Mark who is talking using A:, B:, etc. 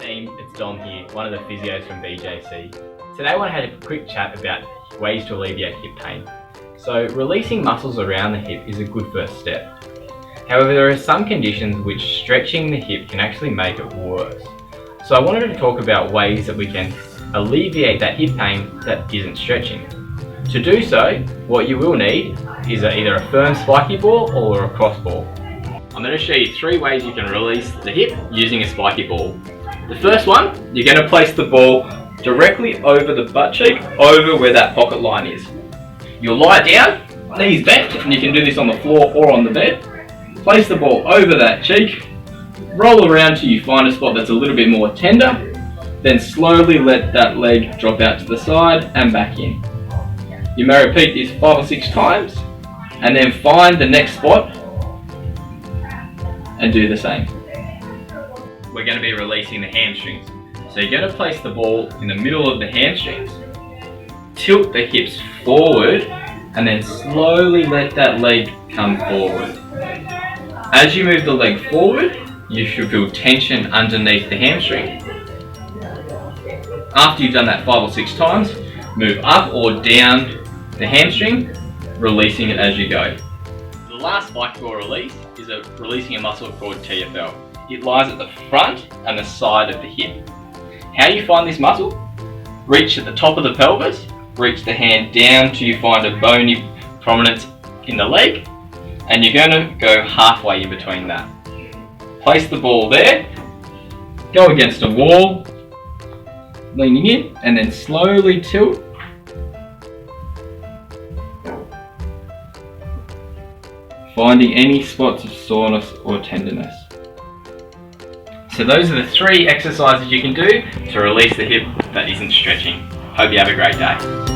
A: team, it's Dom here, one of the physios from BJC. Today I want to have a quick chat about ways to alleviate hip pain. So releasing muscles around the hip is a good first step. However, there are some conditions which stretching the hip can actually make it worse. So I wanted to talk about ways that we can alleviate that hip pain that isn't stretching. To do so, what you will need is either a firm spiky ball or a cross ball. I'm going to show you 3 ways you can release the hip using a spiky ball. The first one, you're going to place the ball directly over the butt cheek, over where that pocket line is. You'll lie down, knees bent, and you can do this on the floor or on the bed. Place the ball over that cheek, roll around till you find a spot that's a little bit more tender, then slowly let that leg drop out to the side and back in. You may repeat this 5 or 6 times, and then find the next spot and do the same. We're going to be releasing the hamstrings. So you're going to place the ball in the middle of the hamstrings, tilt the hips forward, and then slowly let that leg come forward. As you move the leg forward, you should feel tension underneath the hamstring. After you've done that 5 or 6 times, move up or down the hamstring, releasing it as you go. The last spiky ball release is releasing a muscle called TFL. It lies at the front and the side of the hip. How do you find this muscle? Reach at the top of the pelvis, reach the hand down till you find a bony prominence in the leg, and you're going to go halfway in between that. Place the ball there, go against a wall, leaning in, and then slowly tilt. Finding any spots of soreness or tenderness. So those are the 3 exercises you can do to release the hip that isn't stretching. Hope you have a great day.